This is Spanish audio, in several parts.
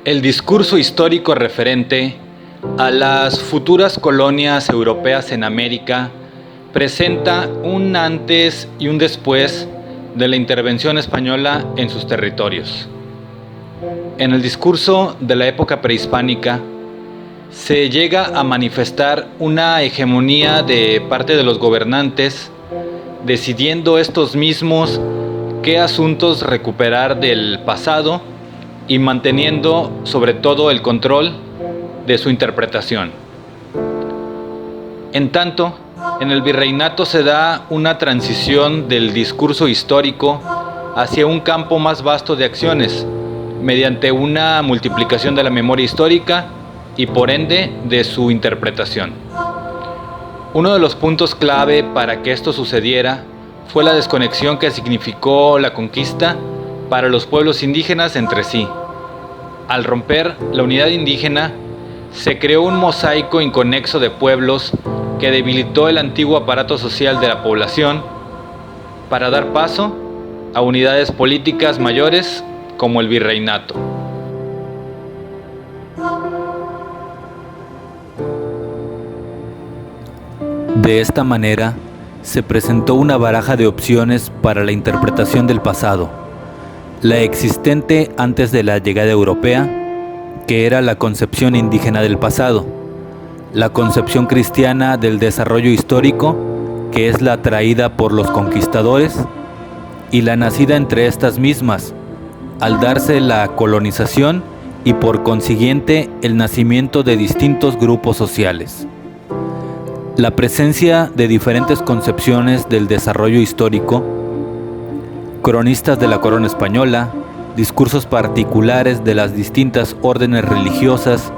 El discurso histórico referente a las futuras colonias europeas en América presenta un antes y un después de la intervención española en sus territorios. En el discurso de la época prehispánica se llega a manifestar una hegemonía de parte de los gobernantes, decidiendo estos mismos qué asuntos recuperar del pasado y manteniendo sobre todo el control de su interpretación. En tanto, en el virreinato se da una transición del discurso histórico hacia un campo más vasto de acciones, mediante una multiplicación de la memoria histórica y por ende de su interpretación. Uno de los puntos clave para que esto sucediera fue la desconexión que significó la conquista para los pueblos indígenas entre sí. Al romper la unidad indígena, se creó un mosaico inconexo de pueblos que debilitó el antiguo aparato social de la población para dar paso a unidades políticas mayores como el virreinato. De esta manera, se presentó una baraja de opciones para la interpretación del pasado. La existente antes de la llegada europea, que era la concepción indígena del pasado, la concepción cristiana del desarrollo histórico, que es la traída por los conquistadores, y la nacida entre estas mismas, al darse la colonización y por consiguiente el nacimiento de distintos grupos sociales. La presencia de diferentes concepciones del desarrollo histórico, cronistas de la corona española, discursos particulares de las distintas órdenes religiosas,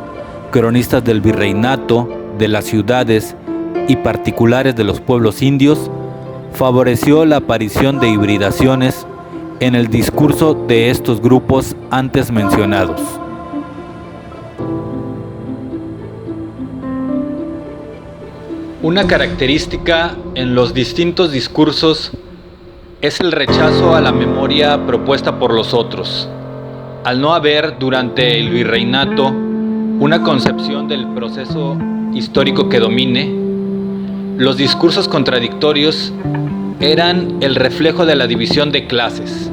cronistas del virreinato, de las ciudades y particulares de los pueblos indios, favoreció la aparición de hibridaciones en el discurso de estos grupos antes mencionados. Una característica en los distintos discursos es el rechazo a la memoria propuesta por los otros. Al no haber durante el virreinato una concepción del proceso histórico que domine, los discursos contradictorios eran el reflejo de la división de clases,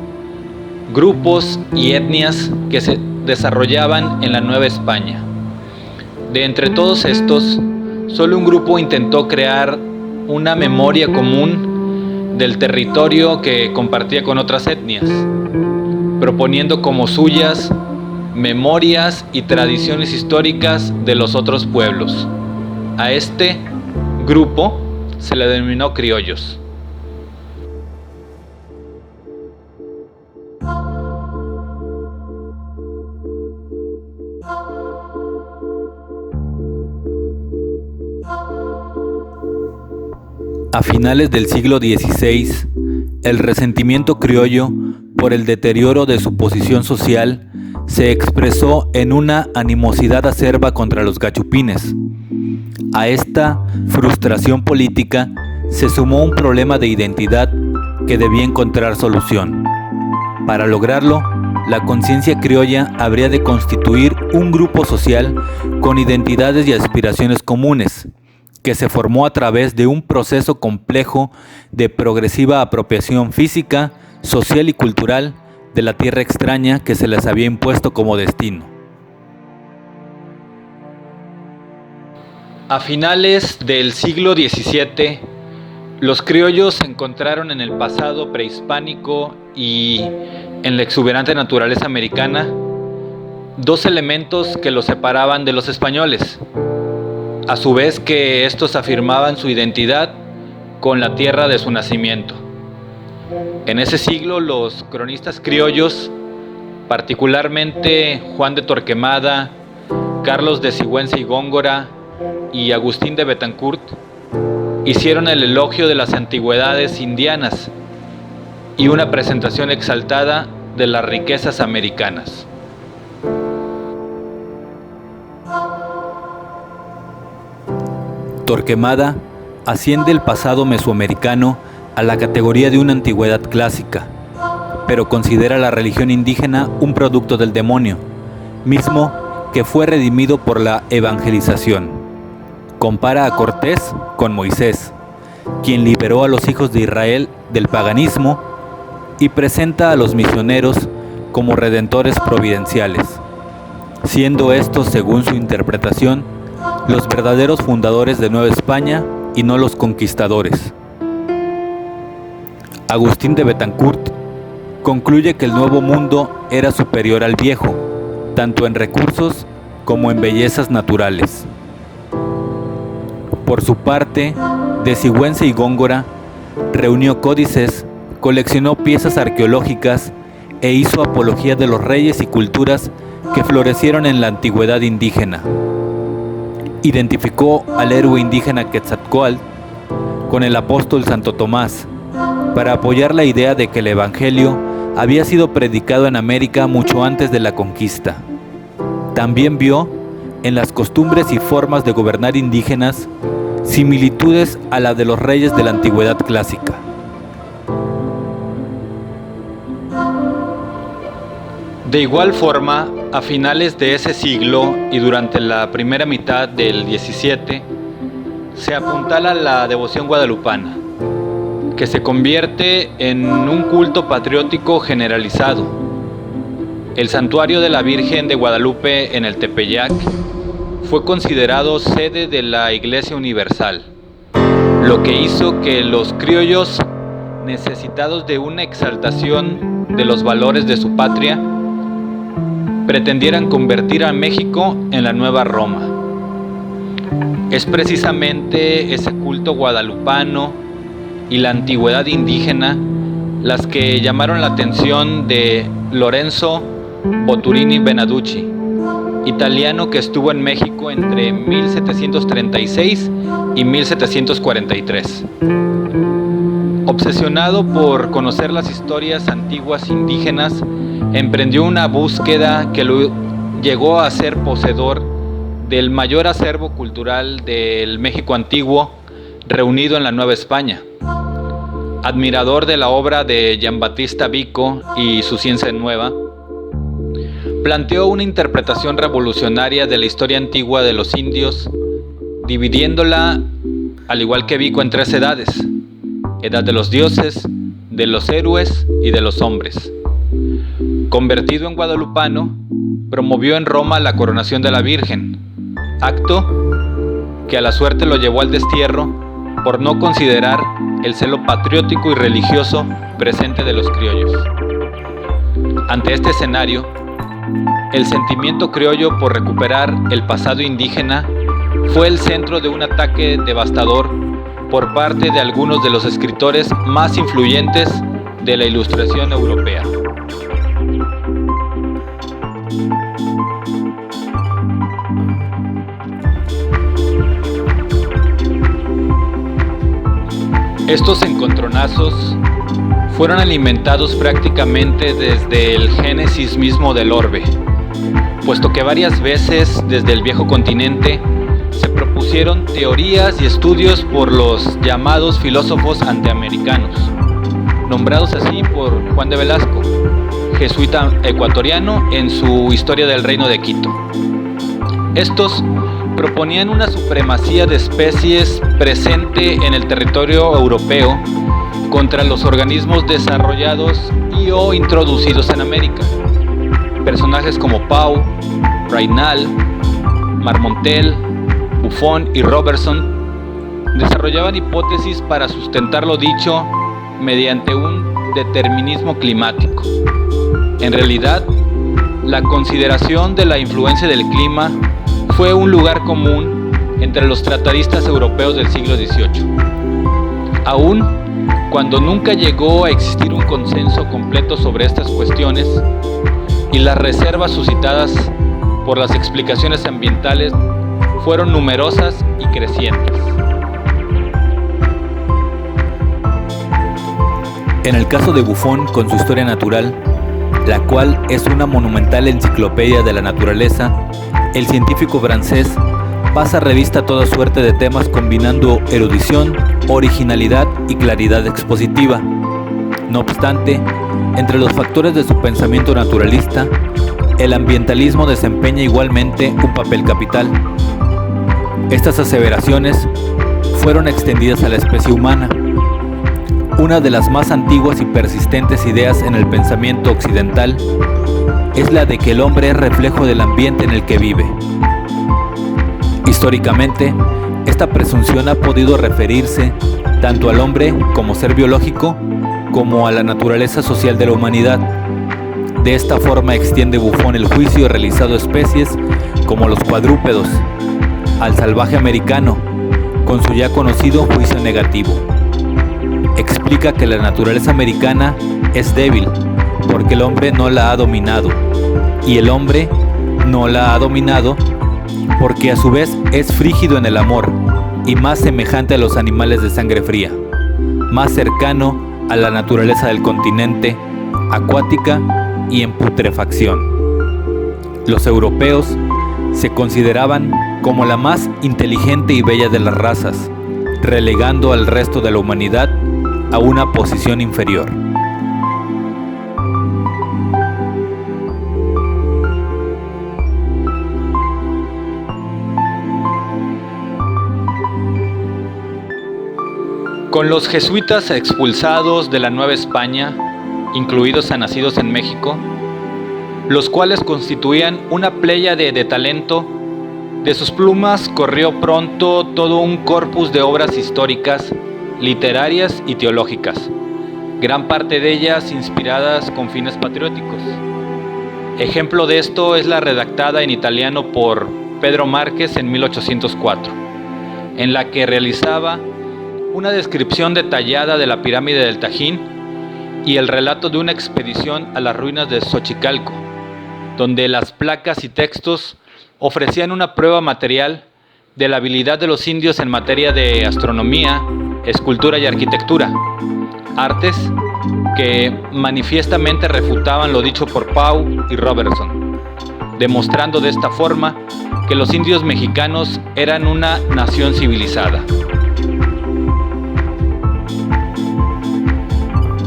grupos y etnias que se desarrollaban en la Nueva España. De entre todos estos, solo un grupo intentó crear una memoria común del territorio que compartía con otras etnias, proponiendo como suyas memorias y tradiciones históricas de los otros pueblos. A este grupo se le denominó criollos. A finales del siglo XVI, el resentimiento criollo por el deterioro de su posición social se expresó en una animosidad acerba contra los gachupines. A esta frustración política se sumó un problema de identidad que debía encontrar solución. Para lograrlo, la conciencia criolla habría de constituir un grupo social con identidades y aspiraciones comunes, que se formó a través de un proceso complejo de progresiva apropiación física, social y cultural de la tierra extraña que se les había impuesto como destino. A finales del siglo XVII, los criollos se encontraron en el pasado prehispánico y en la exuberante naturaleza americana dos elementos que los separaban de los españoles, a su vez que estos afirmaban su identidad con la tierra de su nacimiento. En ese siglo, los cronistas criollos, particularmente Juan de Torquemada, Carlos de Sigüenza y Góngora y Agustín de Betancourt, hicieron el elogio de las antigüedades indianas y una presentación exaltada de las riquezas americanas. Torquemada asciende el pasado mesoamericano a la categoría de una antigüedad clásica, pero considera la religión indígena un producto del demonio, mismo que fue redimido por la evangelización. Compara a Cortés con Moisés, quien liberó a los hijos de Israel del paganismo, y presenta a los misioneros como redentores providenciales, siendo estos, según su interpretación, los verdaderos fundadores de Nueva España y no los conquistadores. Agustín de Betancourt concluye que el Nuevo Mundo era superior al Viejo, tanto en recursos como en bellezas naturales. Por su parte, de Sigüenza y Góngora reunió códices, coleccionó piezas arqueológicas e hizo apología de los reyes y culturas que florecieron en la antigüedad indígena. Identificó al héroe indígena Quetzalcóatl con el apóstol Santo Tomás para apoyar la idea de que el Evangelio había sido predicado en América mucho antes de la conquista. También vio en las costumbres y formas de gobernar indígenas similitudes a la de los reyes de la antigüedad clásica. De igual forma, a finales de ese siglo y durante la primera mitad del XVII, se apuntala la devoción guadalupana, que se convierte en un culto patriótico generalizado. El santuario de la Virgen de Guadalupe en el Tepeyac fue considerado sede de la Iglesia Universal, lo que hizo que los criollos, necesitados de una exaltación de los valores de su patria, pretendieran convertir a México en la nueva Roma. Es precisamente ese culto guadalupano y la antigüedad indígena las que llamaron la atención de Lorenzo Boturini Benaducci, italiano que estuvo en México entre 1736 y 1743. Obsesionado por conocer las historias antiguas indígenas, emprendió una búsqueda que lo llegó a ser poseedor del mayor acervo cultural del México antiguo reunido en la Nueva España. Admirador de la obra de Giambattista Vico y su Ciencia Nueva, planteó una interpretación revolucionaria de la historia antigua de los indios, dividiéndola, al igual que Vico, en 3 edades: edad de los dioses, de los héroes y de los hombres. Convertido en guadalupano, promovió en Roma la coronación de la Virgen, acto que a la suerte lo llevó al destierro por no considerar el celo patriótico y religioso presente de los criollos. Ante este escenario, el sentimiento criollo por recuperar el pasado indígena fue el centro de un ataque devastador por parte de algunos de los escritores más influyentes de la Ilustración europea. Estos encontronazos fueron alimentados prácticamente desde el génesis mismo del orbe, puesto que varias veces desde el viejo continente se propusieron teorías y estudios por los llamados filósofos antiamericanos, nombrados así por Juan de Velasco, jesuita ecuatoriano, en su Historia del Reino de Quito. Estos proponían una supremacía de especies presente en el territorio europeo contra los organismos desarrollados y o introducidos en América. Personajes como Pau, Raynal, Marmontel, Buffon y Robertson desarrollaban hipótesis para sustentar lo dicho mediante un determinismo climático. En realidad, la consideración de la influencia del clima fue un lugar común entre los tratadistas europeos del siglo XVIII, aun cuando nunca llegó a existir un consenso completo sobre estas cuestiones, y las reservas suscitadas por las explicaciones ambientales fueron numerosas y crecientes. En el caso de Buffon con su Historia Natural, la cual es una monumental enciclopedia de la naturaleza, el científico francés pasa revista a toda suerte de temas combinando erudición, originalidad y claridad expositiva. No obstante, entre los factores de su pensamiento naturalista, el ambientalismo desempeña igualmente un papel capital. Estas aseveraciones fueron extendidas a la especie humana. Una de las más antiguas y persistentes ideas en el pensamiento occidental es la de que el hombre es reflejo del ambiente en el que vive. Históricamente, esta presunción ha podido referirse tanto al hombre como ser biológico como a la naturaleza social de la humanidad. De esta forma extiende Buffon el juicio realizado a especies como los cuadrúpedos, al salvaje americano, con su ya conocido juicio negativo. Explica que la naturaleza americana es débil porque el hombre no la ha dominado, y el hombre no la ha dominado porque a su vez es frígido en el amor y más semejante a los animales de sangre fría, más cercano a la naturaleza del continente, acuática y en putrefacción. Los europeos se consideraban como la más inteligente y bella de las razas, relegando al resto de la humanidad a una posición inferior. Con los jesuitas expulsados de la Nueva España, incluidos a nacidos en México, los cuales constituían una pléyade de talento, de sus plumas corrió pronto todo un corpus de obras históricas, literarias y teológicas, gran parte de ellas inspiradas con fines patrióticos. Ejemplo de esto es la redactada en italiano por Pedro Márquez en 1804, en la que realizaba una descripción detallada de la pirámide del Tajín y el relato de una expedición a las ruinas de Xochicalco, donde las placas y textos ofrecían una prueba material de la habilidad de los indios en materia de astronomía, escultura y arquitectura, artes que manifiestamente refutaban lo dicho por Pau y Robertson, demostrando de esta forma que los indios mexicanos eran una nación civilizada.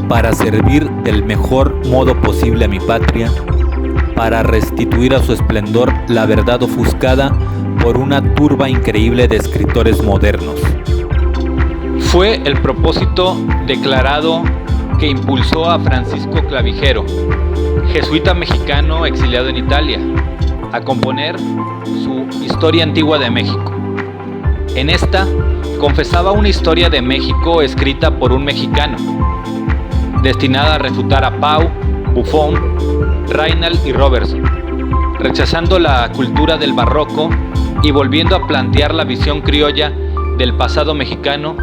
Para servir del mejor modo posible a mi patria, para restituir a su esplendor la verdad ofuscada por una turba increíble de escritores modernos. Fue el propósito declarado que impulsó a Francisco Clavijero, jesuita mexicano exiliado en Italia, a componer su Historia Antigua de México. En esta confesaba una historia de México escrita por un mexicano, destinada a refutar a Pau, Buffon, Raynal y Robertson, rechazando la cultura del barroco y volviendo a plantear la visión criolla del pasado mexicano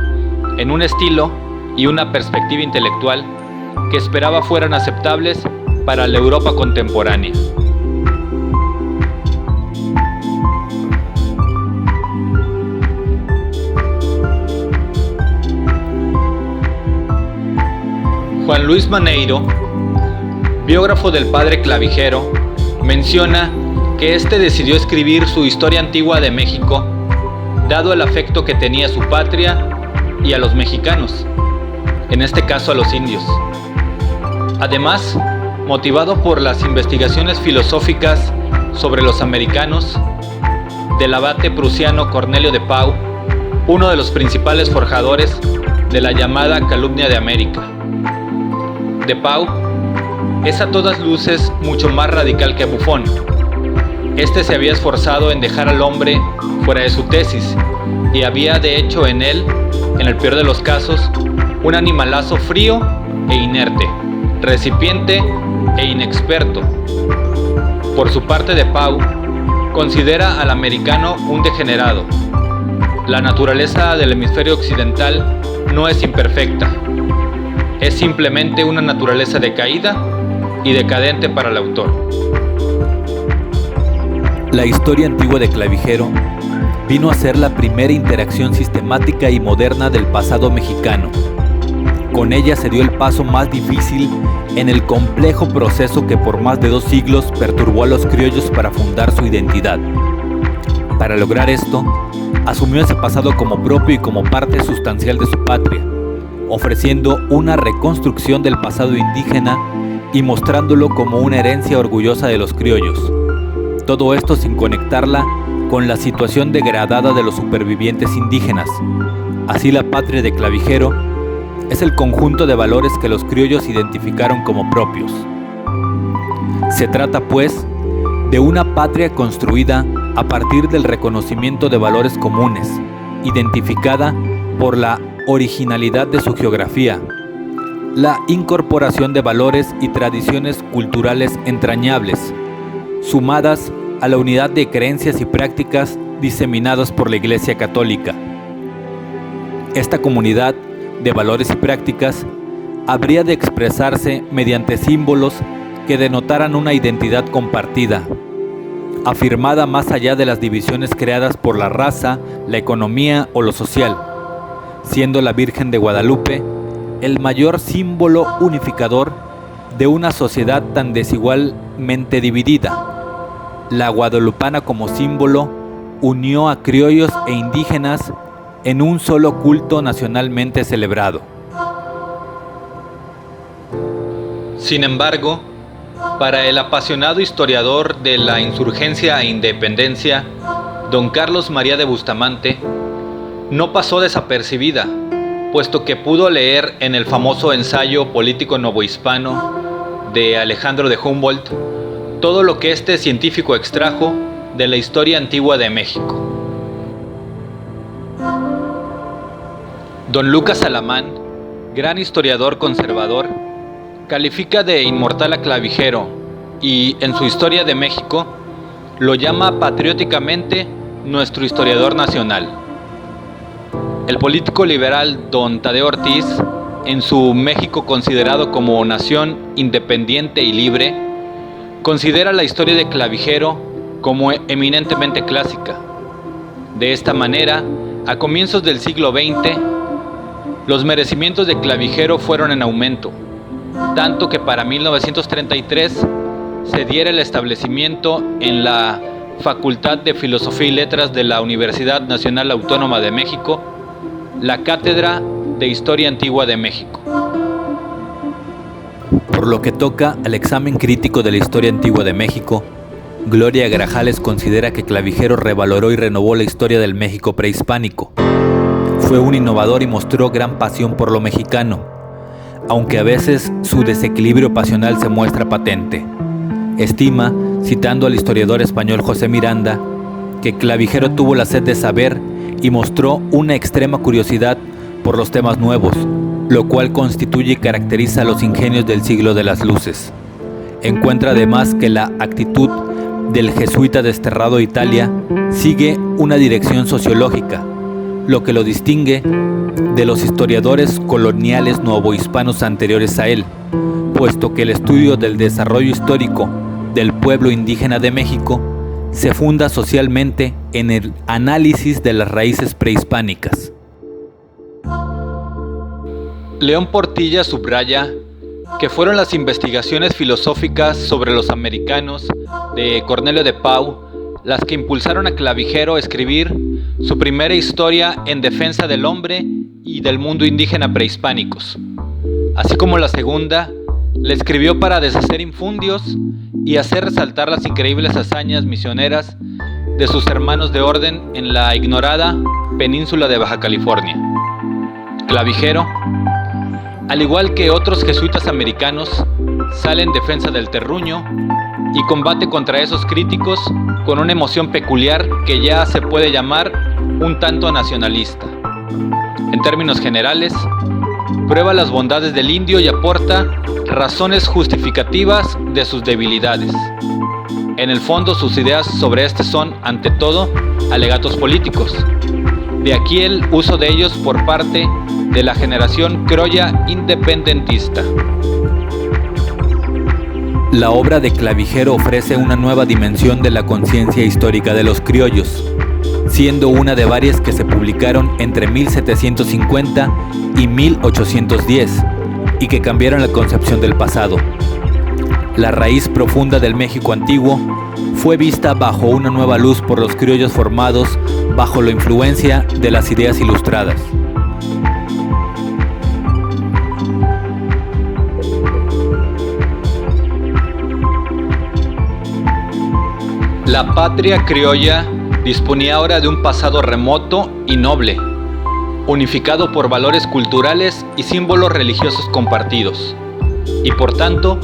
en un estilo y una perspectiva intelectual que esperaba fueran aceptables para la Europa contemporánea. Juan Luis Maneiro, biógrafo del padre Clavijero, menciona que éste decidió escribir su Historia Antigua de México, dado el afecto que tenía a su patria y a los mexicanos, en este caso a los indios. Además, motivado por las investigaciones filosóficas sobre los americanos del abate prusiano Cornelio de Pau, uno de los principales forjadores de la llamada Calumnia de América. De Pau es a todas luces mucho más radical que Buffon. Este se había esforzado en dejar al hombre fuera de su tesis y había de hecho en él, en el peor de los casos, un animalazo frío e inerte, recipiente e inexperto. Por su parte, De Pau considera al americano un degenerado. La naturaleza del hemisferio occidental no es imperfecta. Es simplemente una naturaleza decaída y decadente para el autor. La Historia Antigua de Clavijero vino a ser la primera interacción sistemática y moderna del pasado mexicano. Con ella se dio el paso más difícil en el complejo proceso que por más de 2 siglos perturbó a los criollos para fundar su identidad. Para lograr esto, asumió ese pasado como propio y como parte sustancial de su patria, ofreciendo una reconstrucción del pasado indígena y mostrándolo como una herencia orgullosa de los criollos. Todo esto sin conectarla con la situación degradada de los supervivientes indígenas. Así, la patria de Clavijero es el conjunto de valores que los criollos identificaron como propios. Se trata, pues, de una patria construida a partir del reconocimiento de valores comunes, identificada por la originalidad de su geografía, la incorporación de valores y tradiciones culturales entrañables, sumadas a la unidad de creencias y prácticas diseminadas por la Iglesia Católica. Esta comunidad de valores y prácticas habría de expresarse mediante símbolos que denotaran una identidad compartida, afirmada más allá de las divisiones creadas por la raza, la economía o lo social, siendo la Virgen de Guadalupe el mayor símbolo unificador de una sociedad tan desigualmente dividida. La guadalupana como símbolo unió a criollos e indígenas en un solo culto nacionalmente celebrado. Sin embargo, para el apasionado historiador de la insurgencia e independencia, don Carlos María de Bustamante, no pasó desapercibida, puesto que pudo leer en el famoso ensayo político novohispano de Alejandro de Humboldt todo lo que este científico extrajo de la historia antigua de México. Don Lucas Alamán, gran historiador conservador, califica de inmortal a Clavijero y, en su Historia de México, lo llama patrióticamente nuestro historiador nacional. El político liberal don Tadeo Ortiz, en su México considerado como nación independiente y libre, considera la historia de Clavijero como eminentemente clásica. De esta manera, a comienzos del siglo XX, los merecimientos de Clavijero fueron en aumento, tanto que para 1933 se diera el establecimiento en la Facultad de Filosofía y Letras de la Universidad Nacional Autónoma de México, la Cátedra de Historia Antigua de México. Por lo que toca al examen crítico de la historia antigua de México, Gloria Grajales considera que Clavijero revaloró y renovó la historia del México prehispánico. Fue un innovador y mostró gran pasión por lo mexicano, aunque a veces su desequilibrio pasional se muestra patente. Estima, citando al historiador español José Miranda, que Clavijero tuvo la sed de saber y mostró una extrema curiosidad por los temas nuevos, lo cual constituye y caracteriza a los ingenios del siglo de las luces. Encuentra además que la actitud del jesuita desterrado a Italia sigue una dirección sociológica, lo que lo distingue de los historiadores coloniales novohispanos anteriores a él, puesto que el estudio del desarrollo histórico del pueblo indígena de México se funda socialmente en el análisis de las raíces prehispánicas. León Portilla subraya que fueron las investigaciones filosóficas sobre los americanos de Cornelio de Pau las que impulsaron a Clavijero a escribir su primera historia en defensa del hombre y del mundo indígena prehispánicos, así como la segunda la escribió para deshacer infundios y hacer resaltar las increíbles hazañas misioneras de sus hermanos de orden en la ignorada península de Baja California. Clavijero, al igual que otros jesuitas americanos, sale en defensa del terruño y combate contra esos críticos con una emoción peculiar que ya se puede llamar un tanto nacionalista. En términos generales, prueba las bondades del indio y aporta razones justificativas de sus debilidades. En el fondo, sus ideas sobre este son, ante todo, alegatos políticos. De aquí el uso de ellos por parte de la generación criolla independentista. La obra de Clavijero ofrece una nueva dimensión de la conciencia histórica de los criollos, siendo una de varias que se publicaron entre 1750 y 1810 y que cambiaron la concepción del pasado. La raíz profunda del México antiguo fue vista bajo una nueva luz por los criollos formados bajo la influencia de las ideas ilustradas. La patria criolla disponía ahora de un pasado remoto y noble, unificado por valores culturales y símbolos religiosos compartidos, y por tanto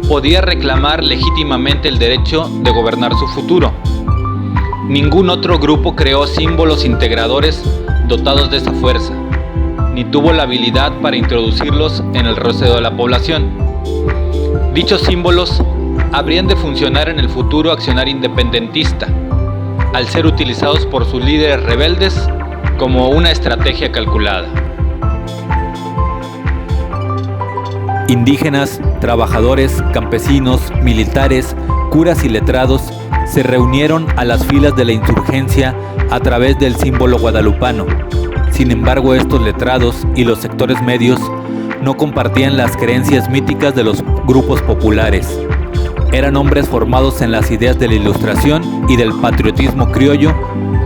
podía reclamar legítimamente el derecho de gobernar su futuro. Ningún otro grupo creó símbolos integradores dotados de esa fuerza, ni tuvo la habilidad para introducirlos en el resto de la población. Dichos símbolos habrían de funcionar en el futuro accionar independentista, al ser utilizados por sus líderes rebeldes como una estrategia calculada. Indígenas, trabajadores, campesinos, militares, curas y letrados se reunieron a las filas de la insurgencia a través del símbolo guadalupano. Sin embargo, estos letrados y los sectores medios no compartían las creencias míticas de los grupos populares. Eran hombres formados en las ideas de la Ilustración y del patriotismo criollo,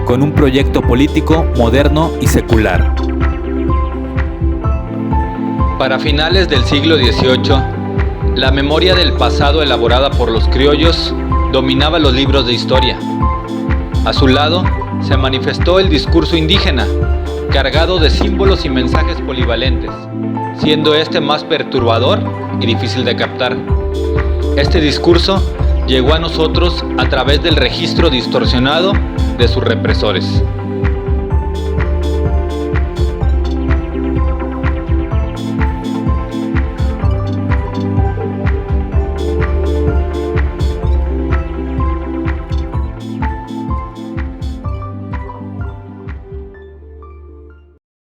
con un proyecto político moderno y secular. Para finales del siglo XVIII, la memoria del pasado elaborada por los criollos dominaba los libros de historia. A su lado se manifestó el discurso indígena, cargado de símbolos y mensajes polivalentes, siendo este más perturbador y difícil de captar. Este discurso llegó a nosotros a través del registro distorsionado de sus represores.